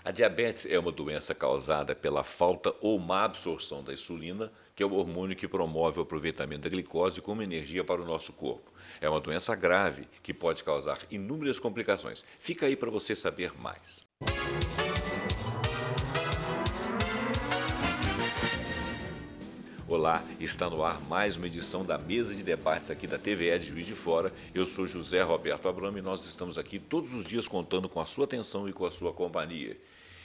A diabetes é uma doença causada pela falta ou má absorção da insulina, que é o hormônio que promove o aproveitamento da glicose como energia para o nosso corpo. É uma doença grave que pode causar inúmeras complicações. Fica aí para você saber mais. Olá, está no ar mais uma edição da mesa de debates aqui da TVE de Juiz de Fora. Eu sou José Roberto Abramo e nós estamos aqui todos os dias contando com a sua atenção e com a sua companhia.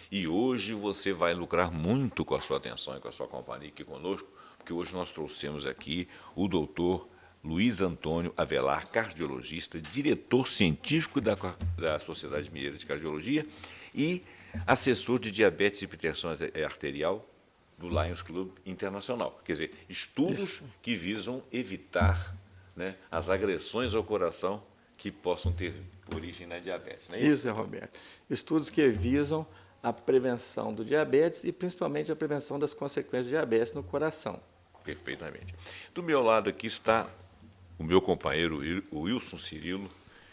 E hoje você vai lucrar muito com a sua atenção e com a sua companhia aqui conosco, porque hoje nós trouxemos aqui o doutor Luiz Antônio Avelar, cardiologista, diretor científico da Sociedade Mineira de Cardiologia e assessor de diabetes e hipertensão arterial do Lions Club Internacional. Quer dizer, estudos que visam evitar, né, as agressões ao coração que possam ter origem na diabetes. Não é isso? Isso, Roberto. Estudos que visam a prevenção do diabetes e principalmente a prevenção das consequências do diabetes no coração. Perfeitamente. Do meu lado aqui está o meu companheiro o Wilson Cirilo,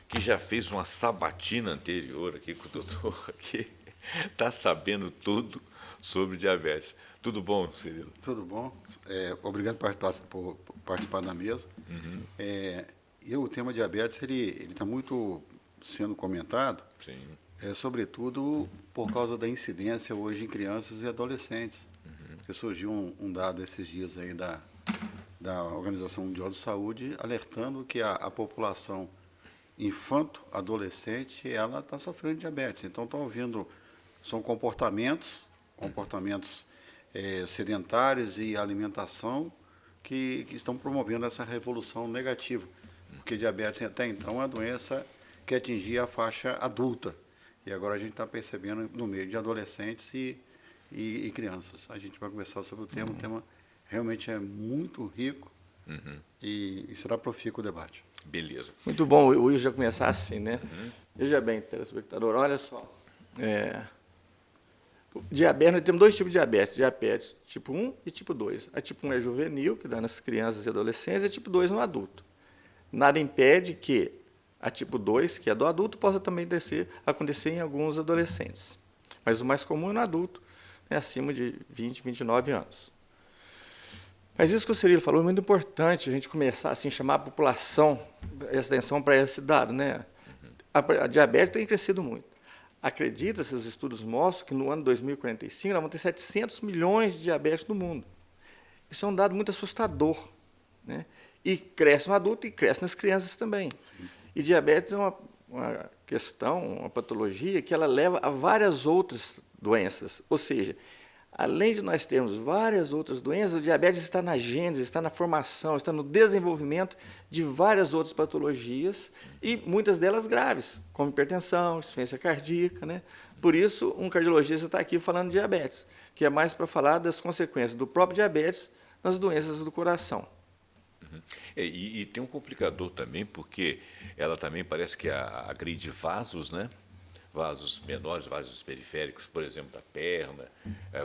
que já fez uma sabatina anterior aqui com o doutor, que está sabendo tudo sobre diabetes. Tudo bom, Cirilo? Tudo bom. Obrigado por participar da mesa. Uhum. E o tema diabetes ele está muito sendo comentado, Sim. Sobretudo por causa da incidência hoje em crianças e adolescentes. Uhum. Porque surgiu um dado esses dias aí da Organização Mundial de Saúde alertando que a população infanto-adolescente ela está sofrendo de diabetes. Então, estão ouvindo, são comportamentos sedentários e alimentação que estão promovendo essa revolução negativa. Porque diabetes até então é uma doença que atingia a faixa adulta. E agora a gente está percebendo no meio de adolescentes e crianças. A gente vai conversar sobre o tema. O tema realmente é muito rico e será profícuo o debate. Beleza. Muito bom o Will já começar assim, né? Veja bem, telespectador, olha só. Diabetes, nós temos dois tipos de diabetes tipo 1 e tipo 2. A tipo 1 é juvenil, que dá nas crianças e adolescentes, e a tipo 2 no adulto. Nada impede que a tipo 2, que é do adulto, possa também acontecer em alguns adolescentes. Mas o mais comum é no adulto, né, acima de 20, 29 anos. Mas isso que o Cirilo falou é muito importante, a gente começar assim, chamar a população, essa atenção para esse dado. Né? A diabetes tem crescido muito. Acredita-se, os estudos mostram que no ano 2045 nós vamos ter 700 milhões de diabetes no mundo. Isso é um dado muito assustador. Né? E cresce no adulto e cresce nas crianças também. Sim. E diabetes é uma questão, uma patologia que ela leva a várias outras doenças. Ou seja, além de nós termos várias outras doenças, o diabetes está na gênese, está na formação, está no desenvolvimento de várias outras patologias e muitas delas graves, como hipertensão, insuficiência cardíaca. Né? Por isso, um cardiologista está aqui falando de diabetes, que é mais para falar das consequências do próprio diabetes nas doenças do coração. E tem um complicador também, porque ela também parece que agride vasos, né? Vasos menores, vasos periféricos, por exemplo, da perna,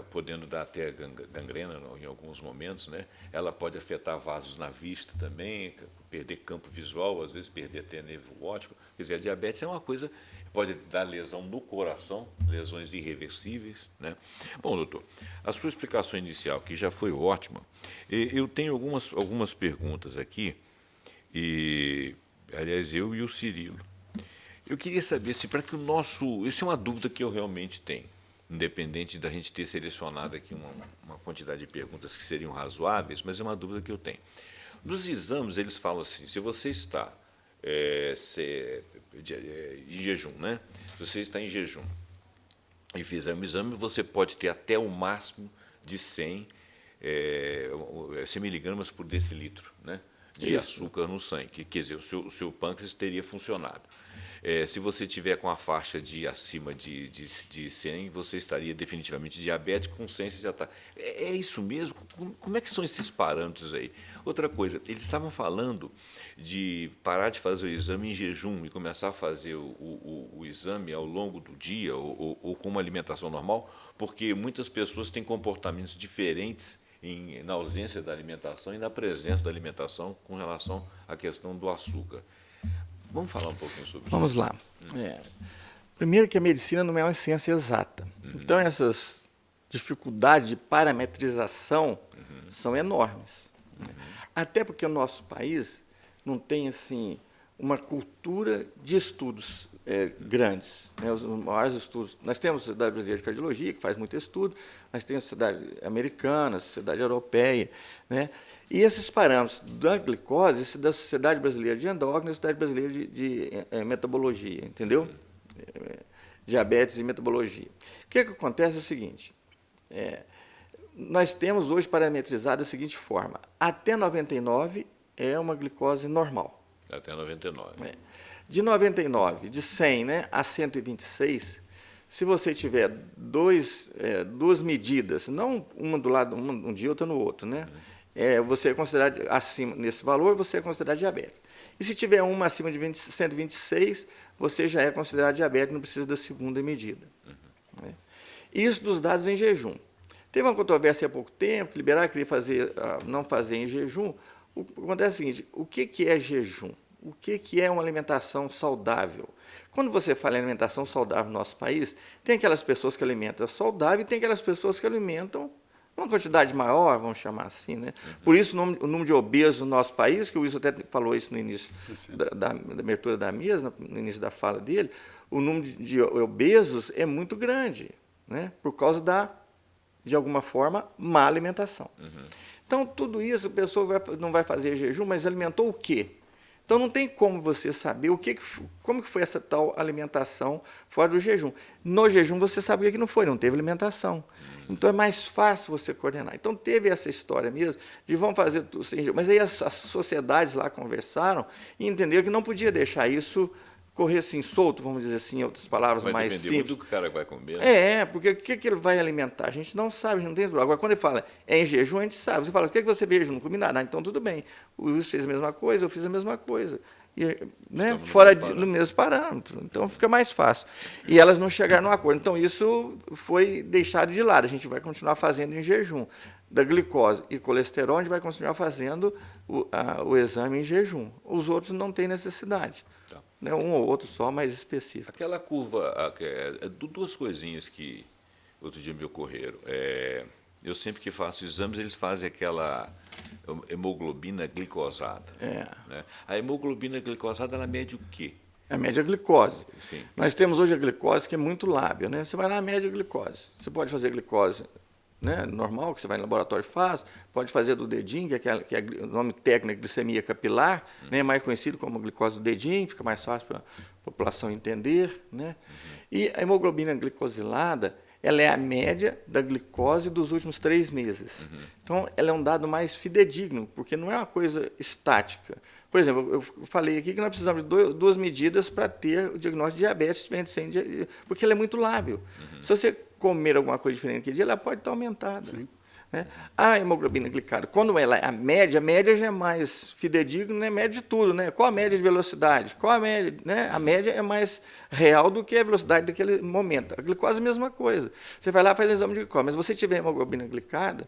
podendo dar até gangrena em alguns momentos, né? Ela pode afetar vasos na vista também, perder campo visual, às vezes perder até nervo óptico. Quer dizer, a diabetes é uma coisa, pode dar lesão no coração, lesões irreversíveis. Né? Bom, doutor, a sua explicação inicial, que já foi ótima, eu tenho algumas perguntas aqui, aliás, eu e o Cirilo. Eu queria saber se para que o nosso... Isso é uma dúvida que eu realmente tenho, independente da gente ter selecionado aqui uma quantidade de perguntas que seriam razoáveis, mas é uma dúvida que eu tenho. Nos exames, eles falam assim, se você está em jejum, né? Se você está em jejum e fizer um exame, você pode ter até o máximo de 100 miligramas por decilitro, né, de açúcar no sangue. Quer dizer, o seu pâncreas teria funcionado. Se você tiver com a faixa de acima de 100, você estaria definitivamente diabético, com 100 você já está. É isso mesmo? Como é que são esses parâmetros aí? Outra coisa, eles estavam falando de parar de fazer o exame em jejum e começar a fazer o exame ao longo do dia ou com uma alimentação normal, porque muitas pessoas têm comportamentos diferentes na ausência da alimentação e na presença da alimentação com relação à questão do açúcar. Vamos falar um pouquinho sobre isso. Vamos lá. Primeiro que a medicina não é uma ciência exata. Então, essas dificuldades de parametrização são enormes. Até porque o nosso país não tem assim uma cultura de estudos grandes. Né? Os maiores estudos. Nós temos a Sociedade Brasileira de Cardiologia, que faz muito estudo, nós temos a Sociedade Americana, a Sociedade Europeia. Né? E esses parâmetros da glicose, esse da Sociedade Brasileira de Endócrino e a Sociedade Brasileira de Metabologia, entendeu? Diabetes e metabologia. O que acontece é o seguinte, nós temos hoje parametrizado da seguinte forma, até 99 é uma glicose normal. Até 99. De 99, de 100 a 126, se você tiver duas medidas, não uma do lado, um dia outra no outro, né? Você é considerado acima, nesse valor, você é considerado diabético. E se tiver uma acima de 126, você já é considerado diabético, não precisa da segunda medida. Né? Isso dos dados em jejum. Teve uma controvérsia há pouco tempo, que liberar queria não fazer em jejum. O que acontece é o seguinte, o que é jejum? O que é uma alimentação saudável? Quando você fala em alimentação saudável no nosso país, tem aquelas pessoas que alimentam saudável e tem aquelas pessoas que alimentam uma quantidade maior, vamos chamar assim, né? Por isso, o número de obesos no nosso país, que o Wilson até falou isso no início da abertura da mesa, no início da fala dele, o número de obesos é muito grande, né? Por causa de alguma forma, má alimentação. Então, tudo isso, a pessoa não vai fazer jejum, mas alimentou o quê? Então, não tem como você saber como que foi essa tal alimentação fora do jejum. No jejum, você sabe o que não foi, não teve alimentação. Então, é mais fácil você coordenar. Então, teve essa história mesmo de vamos fazer tudo sem jejum. Mas aí as sociedades lá conversaram e entenderam que não podia deixar isso correr assim solto, vamos dizer assim, em outras palavras mais simples. Muito do que o cara vai comer. Né? Porque o que ele vai alimentar? A gente não sabe, a gente não tem. Agora, quando ele fala em jejum, a gente sabe. Você fala, o que você fez? Não comi nada. Então, tudo bem. O Wilson fez a mesma coisa, eu fiz a mesma coisa. E, né, fora no mesmo parâmetro. Então, fica mais fácil. E elas não chegaram no acordo. Então, isso foi deixado de lado. A gente vai continuar fazendo em jejum. Da glicose e colesterol, a gente vai continuar fazendo o exame em jejum. Os outros não têm necessidade. Tá. Né, um ou outro só, mais específico. Aquela curva, duas coisinhas que outro dia me ocorreram. Eu sempre que faço exames, eles fazem aquela hemoglobina glicosada. Né? A hemoglobina glicosada, ela mede o quê? É a média glicose. Sim. Nós temos hoje a glicose que é muito lábil. Né? Você vai lá, a média glicose. Você pode fazer glicose, né, normal, que você vai no laboratório e faz, pode fazer do dedinho, que é o nome técnico, glicemia capilar, né, mais conhecido como glicose do dedinho, fica mais fácil para a população entender. Né? E a hemoglobina glicosilada, ela é a média da glicose dos últimos 3 meses. Então, ela é um dado mais fidedigno, porque não é uma coisa estática. Por exemplo, eu falei aqui que nós precisamos de 2 medidas para ter o diagnóstico de diabetes, porque ela é muito lábil. Se você comer alguma coisa diferente naquele dia, ela pode estar aumentada. Sim. Né? A hemoglobina glicada, quando ela é a média já é mais fidedigna, né? Média de tudo. Né? Qual a média de velocidade? Qual a média? Né? A média é mais real do que a velocidade daquele momento. A glicose é a mesma coisa. Você vai lá e faz um exame de glicose, mas se você tiver hemoglobina glicada,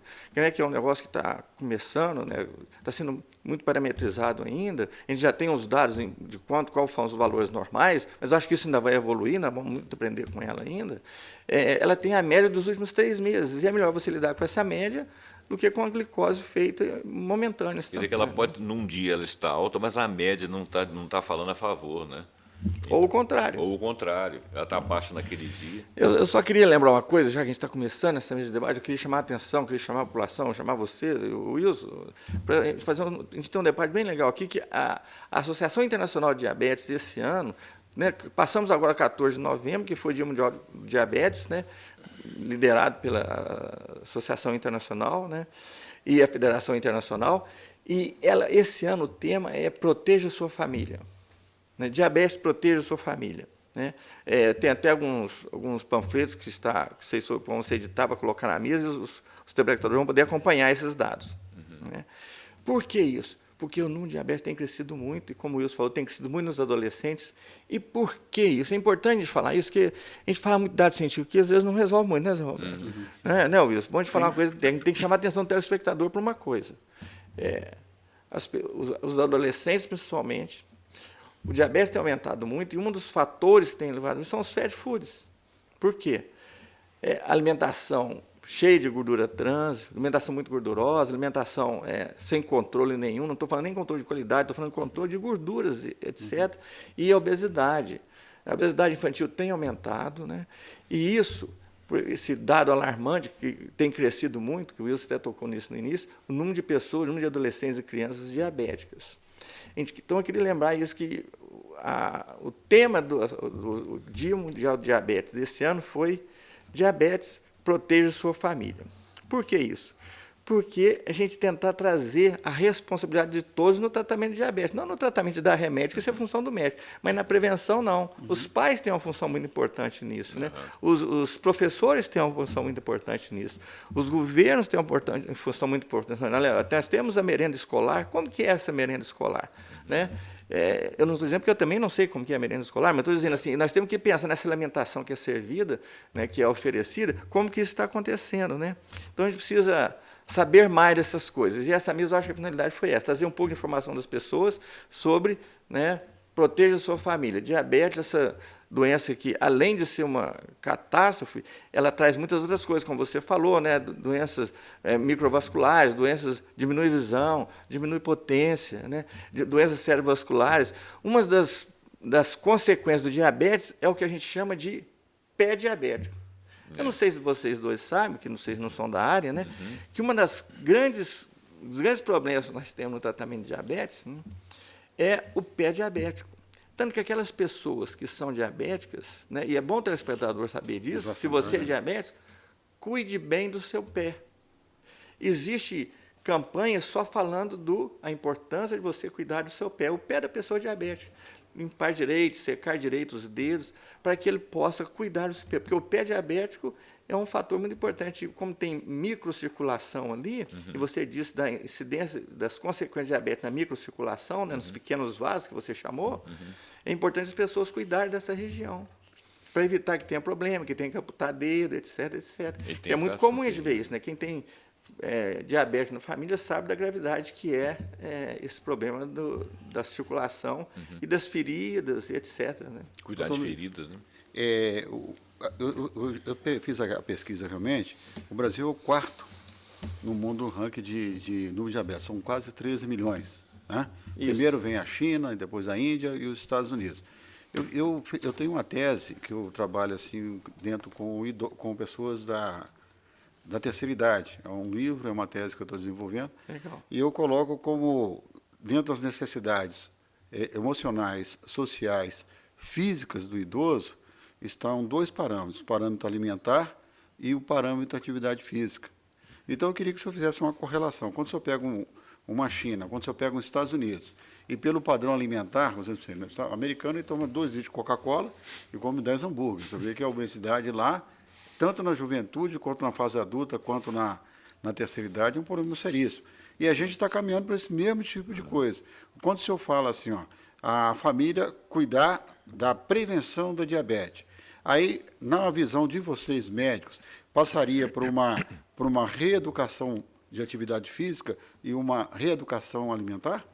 que é um negócio que está começando, né? Está sendo muito parametrizado ainda, a gente já tem os dados de quais são os valores normais, mas eu acho que isso ainda vai evoluir, nós vamos muito aprender com ela ainda. Ela tem a média dos últimos 3 meses, e é melhor você lidar com essa média do que com a glicose feita momentânea. Quer dizer que ela pode, num dia ela está alta, mas a média não tá falando a favor, né? Ou o contrário. Ou o contrário, ela está baixa naquele dia. Eu só queria lembrar uma coisa, já que a gente está começando essa mesa de debate, eu queria chamar a atenção, queria chamar a população, chamar você, o Wilson, para a gente ter um debate bem legal aqui, que a Associação Internacional de Diabetes, esse ano, né, passamos agora 14 de novembro, que foi o Dia Mundial de Diabetes, né, liderado pela Associação Internacional, né, e a Federação Internacional, e esse ano o tema é Proteja a Sua Família. Diabetes, proteja a sua família. Né? Tem até alguns panfletos que vocês vão ser editar para colocar na mesa e os telespectadores vão poder acompanhar esses dados. Né? Por que isso? Porque o número de diabetes tem crescido muito, e como o Wilson falou, tem crescido muito nos adolescentes. E por que isso? É importante a gente falar isso, porque a gente fala muito de dados científicos que às vezes não resolve muito, né, Zé Roberto? Né, Wilson? Bom a gente falar uma coisa, tem que chamar a atenção do telespectador para uma coisa. Os adolescentes, principalmente, o diabetes tem aumentado muito, e um dos fatores que tem levado isso são os fast foods. Por quê? Alimentação cheia de gordura trans, alimentação muito gordurosa, alimentação sem controle nenhum, não estou falando nem controle de qualidade, estou falando de controle de gorduras, etc. E a obesidade. A obesidade infantil tem aumentado, né? E isso, esse dado alarmante, que tem crescido muito, que o Wilson até tocou nisso no início, o número de pessoas, o número de adolescentes e crianças diabéticas. Então, eu queria lembrar isso, que o tema do Dia Mundial de Diabetes desse ano foi diabetes, proteja sua família. Por que isso? Porque a gente tentar trazer a responsabilidade de todos no tratamento de diabetes. Não no tratamento de dar remédio, que isso é função do médico, mas na prevenção, não. Os pais têm uma função muito importante nisso, né? Os professores têm uma função muito importante nisso. Os governos têm uma função muito importante. Nós temos a merenda escolar. Como que é essa merenda escolar? Né? Eu não estou dizendo porque eu também não sei como que é a merenda escolar, mas estou dizendo assim, nós temos que pensar nessa alimentação que é servida, né, que é oferecida, como que isso está acontecendo, né? Então, a gente precisa saber mais dessas coisas. E essa mesma, eu acho que a finalidade foi essa, trazer um pouco de informação das pessoas sobre, né, proteja a sua família. Diabetes, essa doença que, além de ser uma catástrofe, ela traz muitas outras coisas, como você falou, né, doenças microvasculares, doenças, diminui visão, diminui potência, né, doenças cerebrovasculares. Uma das consequências do diabetes é o que a gente chama de pé diabético. Eu não sei se vocês dois sabem, que vocês não são da área, né? Que dos grandes problemas que nós temos no tratamento de diabetes, né, é o pé diabético. Tanto que aquelas pessoas que são diabéticas, né, e é bom o telespectador saber disso, se você é diabético, cuide bem do seu pé. Existe campanha só falando a importância de você cuidar do seu pé, o pé da pessoa diabética. Limpar direito, secar direito os dedos, para que ele possa cuidar do seu pé. Porque o pé diabético é um fator muito importante. Como tem microcirculação ali, e você disse da incidência das consequências de diabetes na microcirculação, né, nos pequenos vasos que você chamou, é importante as pessoas cuidarem dessa região, para evitar que tenha problema, que tenha que amputar dedo, etc, etc. É muito comum a gente ver isso, né? Quem tem diabetes na família sabe da gravidade que é esse problema da circulação e das feridas, etc. Né? Cuidar de feridas, né? Eu fiz a pesquisa realmente. O Brasil é o quarto no mundo no ranking de número de diabetes. São quase 13 milhões. Né? Primeiro vem a China, depois a Índia e os Estados Unidos. Eu tenho uma tese que eu trabalho assim dentro com pessoas da terceira idade. É um livro, é uma tese que eu estou desenvolvendo. Legal. E eu coloco como, dentro das necessidades emocionais, sociais, físicas do idoso, estão dois parâmetros, o parâmetro alimentar e o parâmetro atividade física. Então, eu queria que o senhor fizesse uma correlação. Quando o senhor pega uma China, quando o senhor pega os Estados Unidos, e pelo padrão alimentar, por exemplo, o americano ele toma 2 litros de Coca-Cola e come 10 hambúrgueres. Você vê que a obesidade lá, tanto na juventude, quanto na fase adulta, quanto na terceira idade, é um problema seríssimo. E a gente está caminhando para esse mesmo tipo de coisa. Quando o senhor fala assim, a família cuidar da prevenção da diabetes, aí, na visão de vocês, médicos, passaria por uma reeducação de atividade física e uma reeducação alimentar?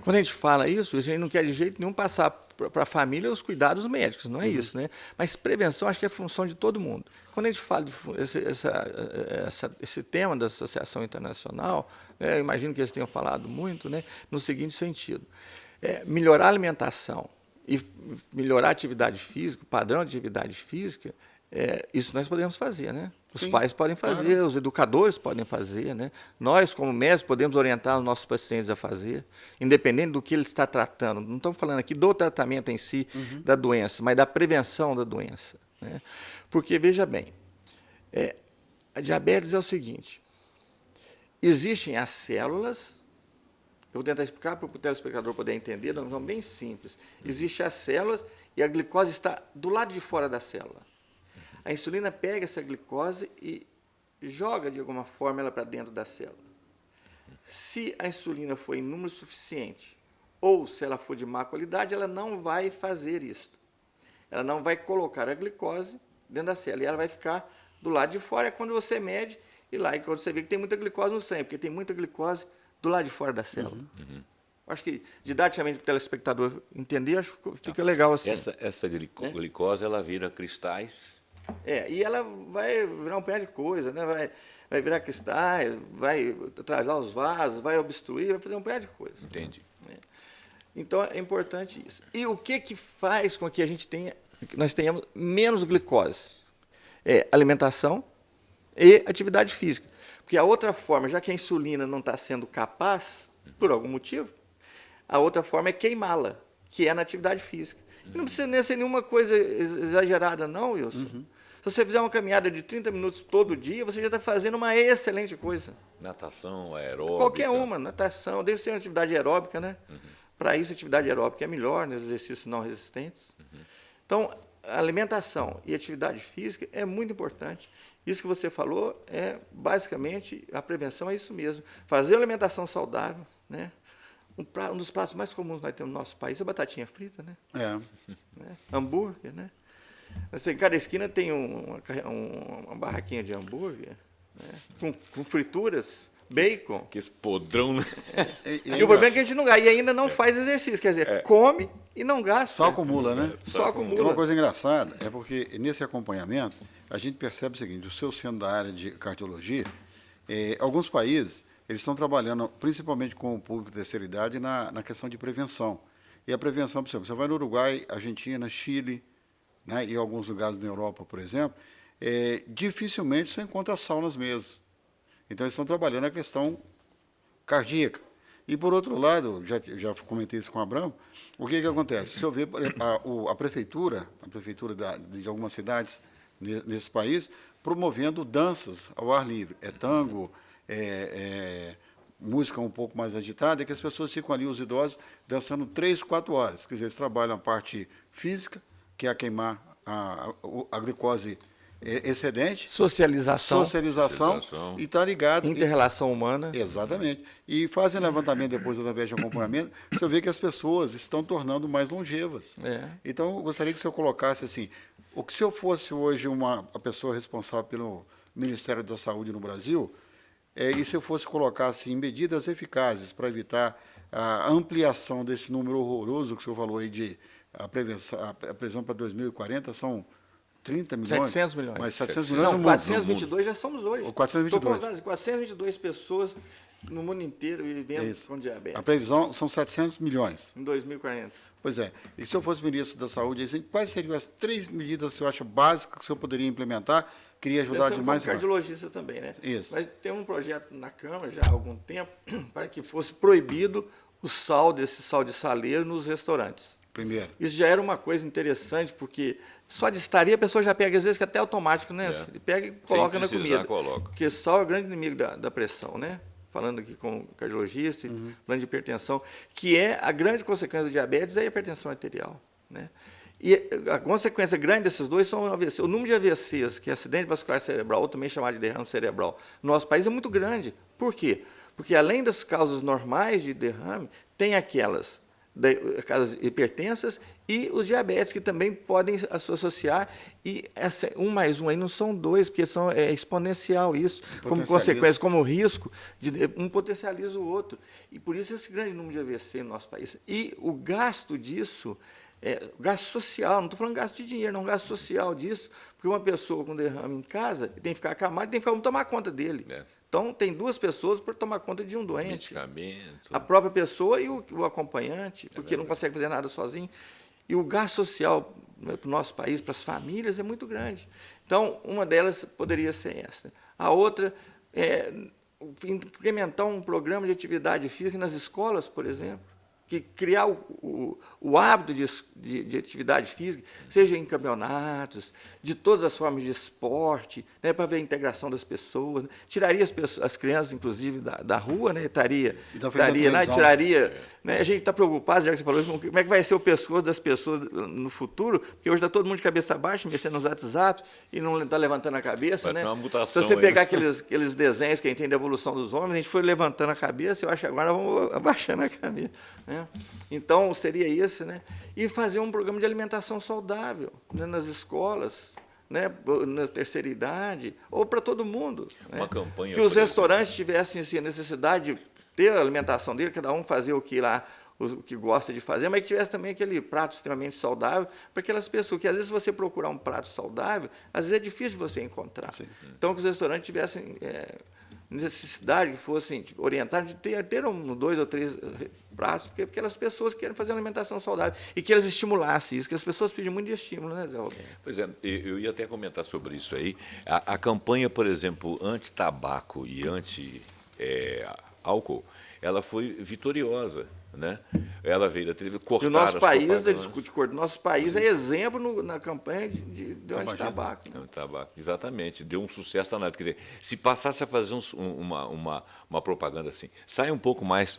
Quando a gente fala isso, a gente não quer de jeito nenhum passar para a família os cuidados médicos, não é isso, né? Mas prevenção acho que é função de todo mundo. Quando a gente fala esse tema da Associação Internacional, né, eu imagino que eles tenham falado muito, né, no seguinte sentido: melhorar a alimentação e melhorar a atividade física, o padrão de atividade física, isso nós podemos fazer, né? Os pais podem fazer, claro. Os educadores podem fazer, né? Nós, como médicos, podemos orientar os nossos pacientes a fazer, independente do que ele está tratando. Não estamos falando aqui do tratamento em si da doença, mas da prevenção da doença, né? Porque, veja bem, a diabetes é o seguinte: existem as células. Eu vou tentar explicar para o telespectador poder entender, de uma forma bem simples. Existem as células e a glicose está do lado de fora da célula. A insulina pega essa glicose e joga, de alguma forma, ela para dentro da célula. Se a insulina for em número suficiente, ou se ela for de má qualidade, ela não vai fazer isso. Ela não vai colocar a glicose dentro da célula, e ela vai ficar do lado de fora. É quando você mede, e lá é quando você vê que tem muita glicose no sangue, porque tem muita glicose do lado de fora da célula. Acho que, didaticamente, para o telespectador entender, acho que fica legal assim. Essa glicose, ela vira cristais. E ela vai virar um pé de coisa, né? Vai virar cristais, vai atrasar os vasos, vai obstruir, vai fazer um pé de coisa. Entendi. Então, é importante isso. E o que faz com que nós tenhamos menos glicose? Alimentação e atividade física. Porque a outra forma, já que a insulina não está sendo capaz, por algum motivo, a outra forma é queimá-la, que é na atividade física. E não precisa ser nenhuma coisa exagerada, não, Wilson. Se você fizer uma caminhada de 30 minutos todo dia, você já está fazendo uma excelente coisa. Natação, aeróbica. Qualquer uma, natação, deve ser uma atividade aeróbica, né? Para isso, a atividade aeróbica é melhor, nos exercícios não resistentes. Então, a alimentação e atividade física é muito importante. Isso que você falou basicamente, a prevenção é isso mesmo. Fazer uma alimentação saudável, né? Um dos pratos mais comuns que nós temos no nosso país é a batatinha frita, né? Hambúrguer, né? Assim, cada esquina tem uma barraquinha de hambúrguer, né? com frituras, bacon. Que esse podrão, né? E o problema é que a gente não gasta, e ainda não faz exercício, quer dizer, come e não gasta. Só acumula, né? Só acumula. E uma coisa engraçada é porque nesse acompanhamento a gente percebe o seguinte: o seu sendo da área de cardiologia, alguns países eles estão trabalhando principalmente com o público de terceira idade na questão de prevenção. E a prevenção, por exemplo, você vai no Uruguai, Argentina, Chile, né, e alguns lugares na Europa, por exemplo, dificilmente você encontra sal nas mesas. Então, eles estão trabalhando a questão cardíaca. E, por outro lado, já comentei isso com o Abrão, o que acontece? Se eu ver a prefeitura de algumas cidades nesse país, promovendo danças ao ar livre. Tango, música um pouco mais agitada, que as pessoas ficam ali, os idosos, dançando 3, 4 horas. Quer dizer, eles trabalham a parte física, que é a queimar a glicose excedente. Socialização. E está ligado. Inter-relação humana. Exatamente. E fazem levantamento depois, através de acompanhamento, você vê que as pessoas estão tornando mais longevas. Então, eu gostaria que o senhor colocasse assim, o que se eu fosse hoje a pessoa responsável pelo Ministério da Saúde no Brasil, e se eu fosse colocar assim, medidas eficazes para evitar a ampliação desse número horroroso que o senhor falou aí de a previsão para 2040 são 30 milhões. 700 milhões. Mas 700 milhões não, 422 já somos hoje. 422. 422 pessoas no mundo inteiro vivendo com diabetes. A previsão são 700 milhões. Em 2040. Pois é. E se eu fosse ministro da Saúde, assim, quais seriam as 3 medidas que eu acho básicas que o senhor poderia implementar? Queria ajudar demais. Eu cardiologista também, né? Isso. Mas tem um projeto na Câmara já há algum tempo para que fosse proibido o sal de saleiro nos restaurantes. Primeiro. Isso já era uma coisa interessante, porque só de estaria a pessoa já pega, às vezes, que até automático, né? Ele pega e coloca na comida. Porque sal é o grande inimigo da pressão, né? Falando aqui com o cardiologista, plano de hipertensão, que é a grande consequência do diabetes, é a hipertensão arterial, né? E a consequência grande desses dois são o AVC. O número de AVCs, que é acidente vascular cerebral, ou também chamado de derrame cerebral, no nosso país é muito grande. Por quê? Porque além das causas normais de derrame, tem aquelas hipertensas e os diabetes, que também podem se associar, e 1 mais 1 aí não são 2, porque é exponencial isso, como consequência, como risco, um potencializa o outro. E por isso esse grande número de AVC no nosso país. E o gasto disso, gasto social, não estou falando gasto de dinheiro, não, gasto social disso, porque uma pessoa com derrame em casa tem que ficar acamada, tem que tomar conta dele. Então, tem 2 pessoas para tomar conta de um doente. Medicamento. A própria pessoa e o acompanhante, porque não consegue fazer nada sozinho. E o gasto social para o nosso país, para as famílias, é muito grande. Então, uma delas poderia ser essa. A outra é implementar um programa de atividade física nas escolas, por exemplo, que criar o hábito de atividade física, seja em campeonatos, de todas as formas de esporte, né, para ver a integração das pessoas, né? Tiraria as crianças, inclusive, da rua, né, tiraria, né, a gente está preocupado, já que você falou, como é que vai ser o pescoço das pessoas no futuro, porque hoje está todo mundo de cabeça baixa, mexendo nos WhatsApp e não está levantando a cabeça. Né? Se você pegar aqueles desenhos que a gente tem da evolução dos homens, a gente foi levantando a cabeça, eu acho que agora vamos abaixando a cabeça. Né? Então, seria isso, né? E fazer um programa de alimentação saudável, né, nas escolas, né, na terceira idade, ou para todo mundo. Uma né? campanha. Que os restaurantes tivessem assim, a necessidade de ter a alimentação dele, cada um fazer o que lá, o que gosta de fazer, mas que tivesse também aquele prato extremamente saudável para aquelas pessoas, que às vezes você procurar um prato saudável, às vezes é difícil de você encontrar. Sim. Então, que os restaurantes tivessem necessidade, que fossem orientados de ter 2 ou 3 pratos, porque aquelas pessoas querem fazer uma alimentação saudável e que elas estimulassem isso, que as pessoas pedem muito de estímulo, né, Zé Roberto? Pois é, eu ia até comentar sobre isso aí. A campanha, por exemplo, anti-tabaco e anti-álcool, ela foi vitoriosa, né? Ela veio da televisão, E cortar o nosso as país, propagandas. discute corte, nosso país é exemplo na campanha de anti-tabaco. Né? Tabaco, exatamente, deu um sucesso danado. Quer dizer, se passasse a fazer uma propaganda assim, sai um pouco mais,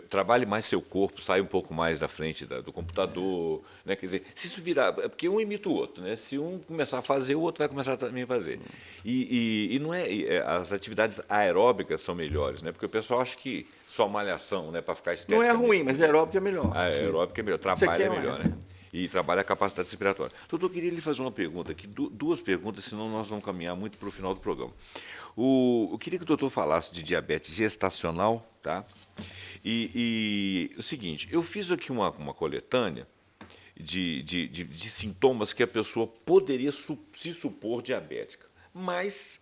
trabalhe mais seu corpo, sai um pouco mais da frente do computador, né? Quer dizer, se isso virar, porque um imita o outro, né? Se um começar a fazer, o outro vai começar também a fazer. E não as atividades aeróbicas são melhores, né? Porque o pessoal acha que só malhação, né, para ficar Não esteticamente é ruim, mas aeróbico é melhor. a aeróbica é melhor, trabalha quer, melhor, né? E trabalha a capacidade respiratória. Doutor, eu queria lhe fazer uma pergunta aqui, duas perguntas, senão nós vamos caminhar muito para o final do programa. Eu queria que o doutor falasse de diabetes gestacional, tá? E o seguinte, eu fiz aqui uma coletânea de sintomas que a pessoa poderia se supor diabética, mas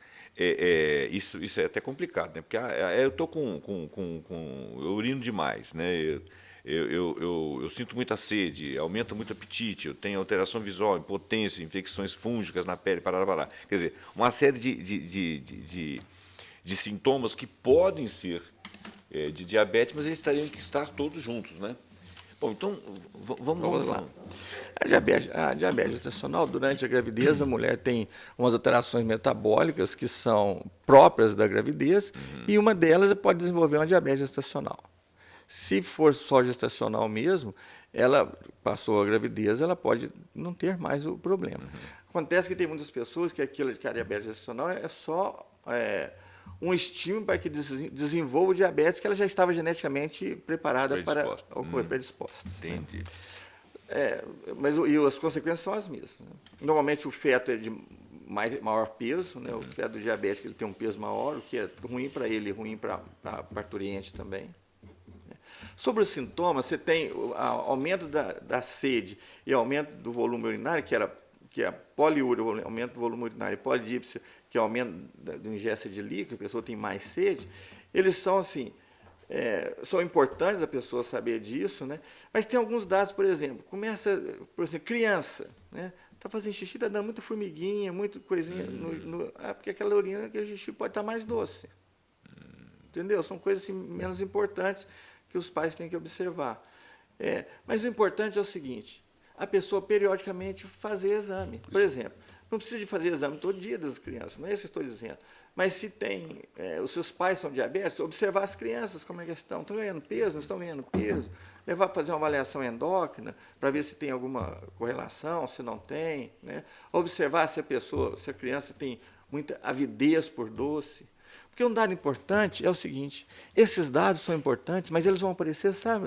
isso é até complicado, né? Porque eu estou eu urino demais, né? Eu sinto muita sede, aumenta muito o apetite, eu tenho alteração visual, impotência, infecções fúngicas na pele, parará. Quer dizer, uma série de sintomas que podem ser de diabetes, mas eles teriam que estar todos juntos, né? Bom, então, vamos lá. A diabetes gestacional, durante a gravidez, a mulher tem umas alterações metabólicas que são próprias da gravidez, e uma delas pode desenvolver uma diabetes gestacional. Se for só gestacional mesmo, ela passou a gravidez, ela pode não ter mais o problema. Acontece que tem muitas pessoas que a diabetes gestacional é só um estímulo para que desenvolva o diabetes que ela já estava geneticamente preparada para ocorrer, predisposta. Entendi. Mas as consequências são as mesmas. Né? Normalmente o feto é de maior peso, né? O feto do diabético ele tem um peso maior, o que é ruim para ele e ruim para a parturiente também. Sobre os sintomas, você tem o aumento da sede e aumento do volume urinário, que é a poliúria, aumento do volume urinário, e polidípsia, que é o aumento da ingesta de líquido, a pessoa tem mais sede. Eles são assim, são importantes a pessoa saber disso, né? Mas tem alguns dados, por exemplo, criança, né? Está fazendo xixi, está dando muita formiguinha, muita coisinha, porque aquela urina que a xixi pode estar mais doce. Entendeu? São coisas assim, menos importantes que os pais têm que observar. Mas o importante é o seguinte, a pessoa periodicamente fazer exame. Por exemplo, não precisa de fazer exame todo dia das crianças, não é isso que eu estou dizendo. Mas se tem, os seus pais são diabéticos, observar as crianças, como é que estão ganhando peso, não estão ganhando peso, levar para fazer uma avaliação endócrina, para ver se tem alguma correlação, se não tem, né? Observar se a criança tem muita avidez por doce. Porque um dado importante é o seguinte, esses dados são importantes, mas eles vão aparecer, sabe,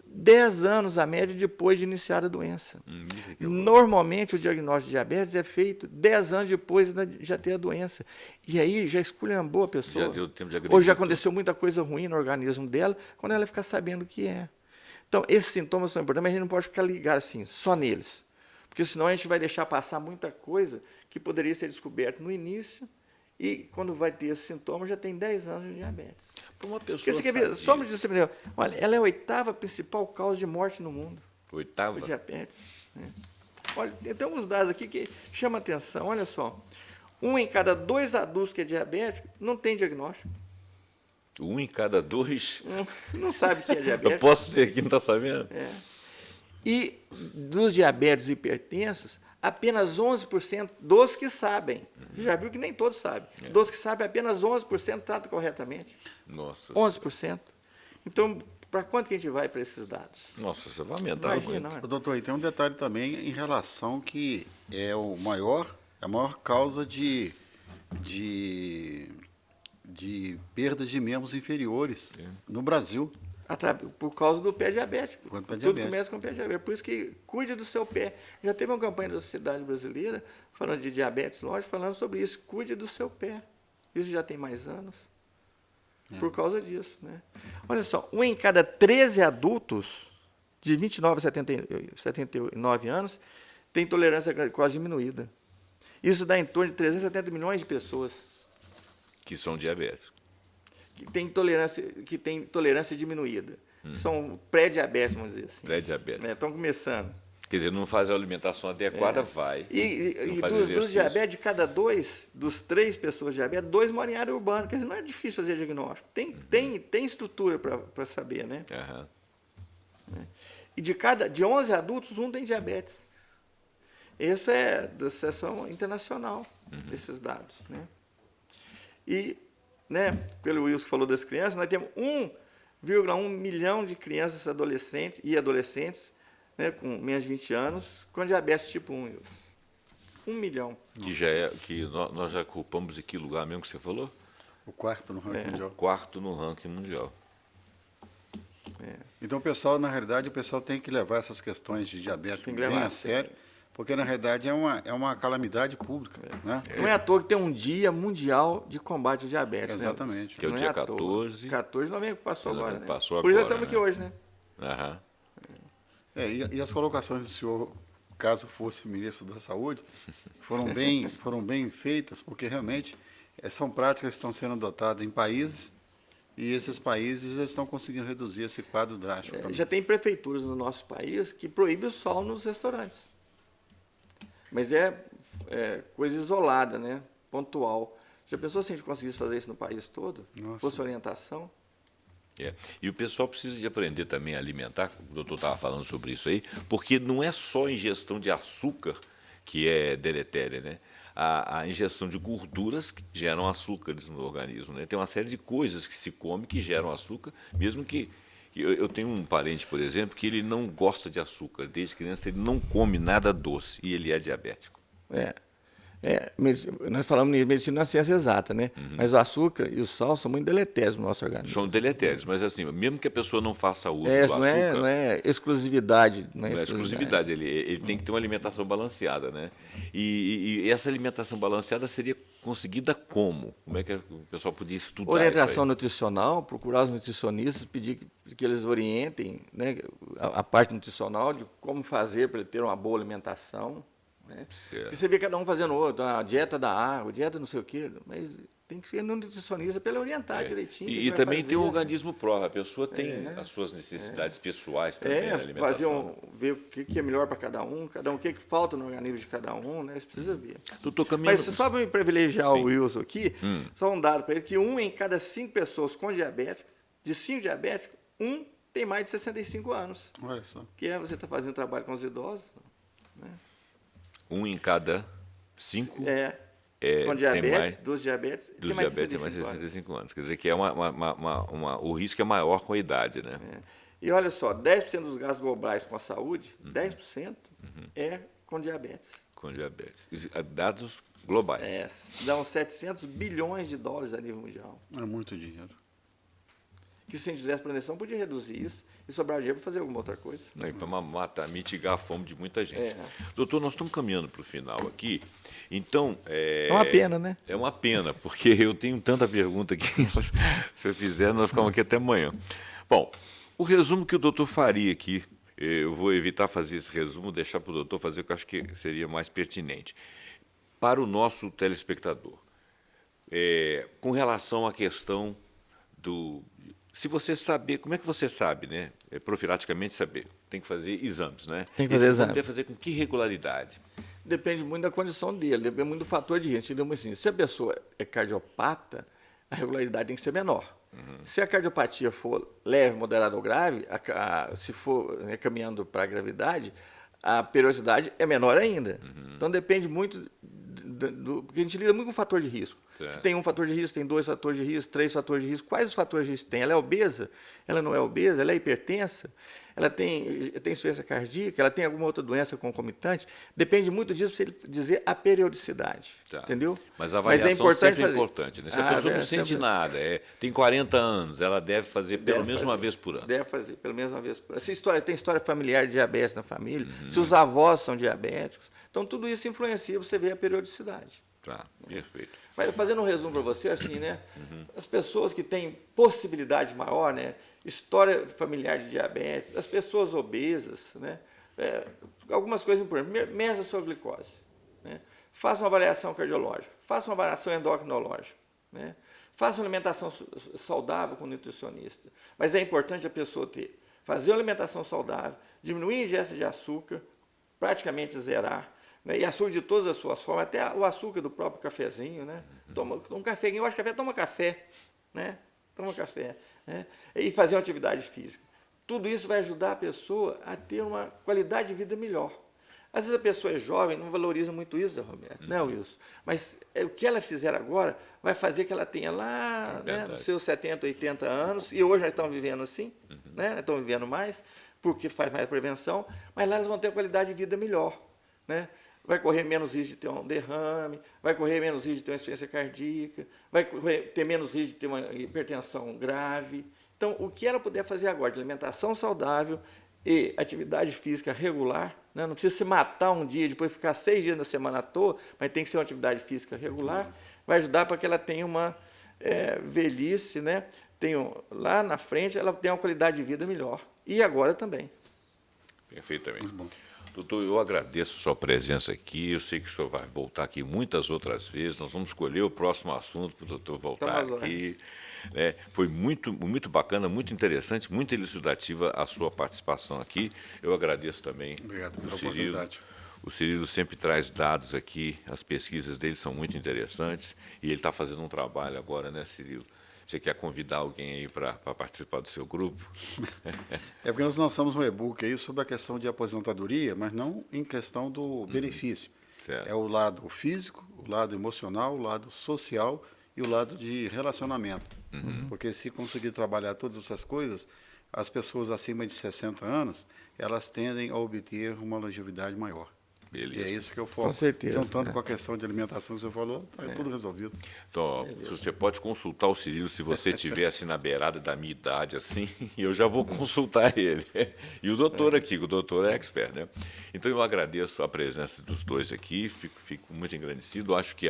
10 anos a média depois de iniciar a doença. Normalmente o diagnóstico de diabetes é feito 10 anos depois de já ter a doença. E aí já esculhambou a pessoa. Já deu tempo de agredir. Ou já aconteceu muita coisa ruim no organismo dela, quando ela ficar sabendo o que é. Então, esses sintomas são importantes, mas a gente não pode ficar ligado assim, só neles. Porque senão a gente vai deixar passar muita coisa que poderia ser descoberta no início, e quando vai ter esse sintoma, já tem 10 anos de diabetes. Para uma pessoa. Porque você quer ver, só me dizer, olha, ela é a 8ª principal causa de morte no mundo. 8ª? O diabetes. Né? Olha, tem alguns dados aqui que chamam a atenção. Olha só, 1 em cada 2 adultos que é diabético não tem diagnóstico. 1 em cada 2? Não sabe que é diabético. Eu posso dizer que não está sabendo? E dos diabetes hipertensos, apenas 11% dos que sabem. Já viu que nem todos sabem. Dos que sabem, apenas 11% tratam corretamente. Nossa. 11%. Então, para quanto que a gente vai para esses dados? Nossa, você vai aumentar Imagina, muito. Doutor, e tem um detalhe também em relação que é a maior causa de perdas de membros inferiores no Brasil. Por causa do pé diabético. Tudo começa com o pé diabético. Por isso que cuide do seu pé. Já teve uma campanha da Sociedade Brasileira, falando de diabetes, lógico, falando sobre isso. Cuide do seu pé. Isso já tem mais anos. por causa disso, né? Olha só, um em cada 13 adultos de 29 a 79 anos tem tolerância à glicose diminuída. Isso dá em torno de 370 milhões de pessoas Que são diabéticos. que têm tolerância diminuída. São pré-diabéticos, vamos dizer assim. Pré-diabéticos. Estão começando. Quer dizer, não faz a alimentação adequada, vai. E Não faz dos exercício. diabetes, de cada dos 3 pessoas diabéticas, 2 moram em área urbana. Quer dizer, não é difícil fazer diagnóstico. Tem estrutura para saber, né? Aham. E de 11 adultos, 1 tem diabetes. Esse é da Associação Internacional, esses dados, né? E, né, pelo Wilson que falou das crianças, nós temos 1,1 milhão de crianças e adolescentes, né, com menos de 20 anos, com diabetes tipo 1, Wilson. 1 milhão. Que nós já ocupamos de que lugar mesmo que você falou? O quarto no ranking mundial. Quarto no ranking mundial. Então, na realidade, o pessoal tem que levar essas questões de diabetes Tem que bem levar a sério, porque, na realidade, é uma calamidade pública. Né? Não é à toa que tem um dia mundial de combate ao diabetes. Exatamente. Né? Que é o Não dia à toa. 14. 14 de novembro que passou agora, né? Passou Por isso agora, nós estamos né? aqui hoje, né? Aham. E as colocações do senhor, caso fosse ministro da Saúde, foram bem feitas, porque realmente são práticas que estão sendo adotadas em países, e esses países já estão conseguindo reduzir esse quadro drástico também. Já tem prefeituras no nosso país que proíbem o sol nos restaurantes. Mas é coisa isolada, né? Pontual. Já pensou se a gente conseguisse fazer isso no país todo? Nossa. Fosse orientação? E o pessoal precisa de aprender também a alimentar, o doutor estava falando sobre isso aí, porque não é só a ingestão de açúcar que é deletéria, né? A ingestão de gorduras que geram açúcares no organismo, né? Tem uma série de coisas que se come que geram açúcar, mesmo que... Eu tenho um parente, por exemplo, que ele não gosta de açúcar. Desde criança ele não come nada doce e ele é diabético. Nós falamos em medicina na ciência exata, né? Mas o açúcar e o sal são muito deletérios no nosso organismo. São deletérios, mas assim, mesmo que a pessoa não faça uso do Não açúcar... é exclusividade. Não é exclusividade, ele tem que ter uma alimentação balanceada, né? E essa alimentação balanceada seria conseguida como? Como é que o pessoal podia estudar Orientação isso aí? nutricional, procurar os nutricionistas, pedir que eles orientem, né, a parte nutricional de como fazer para ele ter uma boa alimentação. Né? Porque você vê cada um fazendo outro, a dieta da água, dieta não sei o quê, mas tem que ser no nutricionista para ele orientar direitinho. E também tem o organismo próprio, a pessoa tem as suas necessidades pessoais também na alimentação. Ver o que é melhor para cada um, o que falta no organismo de cada um, né? Você precisa ver. Doutor, caminhando... Mas só para me privilegiar Sim. o Wilson aqui, só um dado para ele, que 1 em cada 5 pessoas com diabetes, de 5 diabéticos, 1 tem mais de 65 anos. Olha só. Que você está fazendo trabalho com os idosos. Né? 1 em cada 5 com diabetes, dos diabetes, tem mais de 65 anos. Quer dizer que o risco é maior com a idade, né? E olha só, 10% dos gastos globais com a saúde, 10% é com diabetes. Com diabetes. Dados globais. Dão 700 bilhões de dólares a nível mundial. É muito dinheiro. Que se a gente fizesse prevenção, podia reduzir isso e sobrar dinheiro para fazer alguma outra coisa. Para mitigar a fome de muita gente. Doutor, nós estamos caminhando para o final aqui. Então, é uma pena, né? É uma pena, porque eu tenho tanta pergunta aqui, mas se eu fizer, nós ficamos aqui até amanhã. Bom, o resumo que o doutor faria aqui, eu vou evitar fazer esse resumo, deixar para o doutor fazer, o que eu acho que seria mais pertinente. Para o nosso telespectador, com relação à questão do... Se você saber, como é que você sabe, né? Profilaticamente saber. Tem que fazer exames, né? Tem que fazer exames. Deve fazer com que regularidade? Depende muito da condição dele, depende muito do fator de risco. Assim, se a pessoa é cardiopata, a regularidade tem que ser menor. Se a cardiopatia for leve, moderada ou grave, se for caminhando para a gravidade, a periodicidade é menor ainda. Então depende muito porque a gente lida muito com fator de risco. Se tem um fator de risco, tem 2 fatores de risco, 3 fatores de risco. Quais os fatores de risco tem? Ela é obesa? Ela não é obesa? Ela é hipertensa? Ela tem insuficiência cardíaca? Ela tem alguma outra doença concomitante? Depende muito disso para você dizer a periodicidade. Entendeu? Mas a avaliação sempre é importante. Né? Se a pessoa não sente sempre... nada, tem 40 anos, ela deve fazer pelo menos uma vez por ano. Deve fazer, pelo menos uma vez por ano. Se tem história familiar de diabetes na família, se os avós são diabéticos. Então, tudo isso influencia, você vê a periodicidade. Tá, perfeito. Mas fazendo um resumo para você, assim, né? As pessoas que têm possibilidade maior, né? História familiar de diabetes, as pessoas obesas, né? Algumas coisas importantes. Meça a sua glicose, né? Faça uma avaliação cardiológica, faça uma avaliação endocrinológica, né? Faça uma alimentação saudável com o nutricionista. Mas é importante a pessoa fazer uma alimentação saudável, diminuir a ingesta de açúcar, praticamente zerar, né? E açúcar de todas as suas formas, até o açúcar do próprio cafezinho, né? Toma um café, quem gosta de café, toma café, né? Toma café, né? E fazer uma atividade física. Tudo isso vai ajudar a pessoa a ter uma qualidade de vida melhor. Às vezes a pessoa é jovem, não valoriza muito isso, Roberto, não, Wilson. Mas o que ela fizer agora vai fazer que ela tenha lá, né, nos seus 70, 80 anos, e hoje nós estamos vivendo assim, né? Nós estamos vivendo mais, porque faz mais prevenção, mas lá elas vão ter uma qualidade de vida melhor, né? Vai correr menos risco de ter um derrame, vai correr menos risco de ter uma insuficiência cardíaca, vai ter menos risco de ter uma hipertensão grave. Então, o que ela puder fazer agora de alimentação saudável e atividade física regular, né? Não precisa se matar um dia, depois ficar 6 dias na semana à toa, mas tem que ser uma atividade física regular, vai ajudar para que ela tenha uma velhice, né? Lá na frente ela tenha uma qualidade de vida melhor. E agora também. Perfeitamente. Doutor, eu agradeço a sua presença aqui. Eu sei que o senhor vai voltar aqui muitas outras vezes. Nós vamos escolher o próximo assunto para o doutor voltar aqui. Foi muito, muito bacana, muito interessante, muito elucidativa a sua participação aqui. Eu agradeço também. Obrigado pela oportunidade. O Cirilo sempre traz dados aqui, as pesquisas dele são muito interessantes e ele está fazendo um trabalho agora, né, Cirilo? Você quer convidar alguém aí para participar do seu grupo? É porque nós lançamos um e-book aí sobre a questão de aposentadoria, mas não em questão do benefício. Certo. É o lado físico, o lado emocional, o lado social e o lado de relacionamento. Porque se conseguir trabalhar todas essas coisas, as pessoas acima de 60 anos, elas tendem a obter uma longevidade maior. Beleza. E é isso que eu foco. Com certeza. Juntando com a questão de alimentação que você falou, está tudo resolvido. Então, você pode consultar o Cirilo se você estivesse na beirada da minha idade, assim, eu já vou consultar ele. E o doutor aqui, o doutor é expert, né? Então, eu agradeço a presença dos dois aqui, fico muito engrandecido, acho que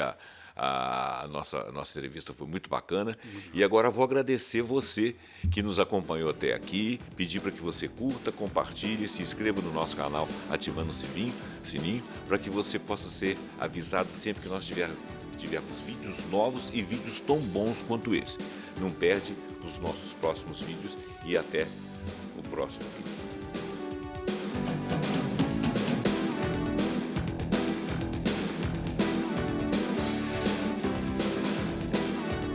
a nossa entrevista foi muito bacana. E agora vou agradecer você que nos acompanhou até aqui, pedir para que você curta, compartilhe, se inscreva no nosso canal ativando o sininho, para que você possa ser avisado sempre que nós tivermos vídeos novos e vídeos tão bons quanto esse. Não perde os nossos próximos vídeos e até o próximo vídeo.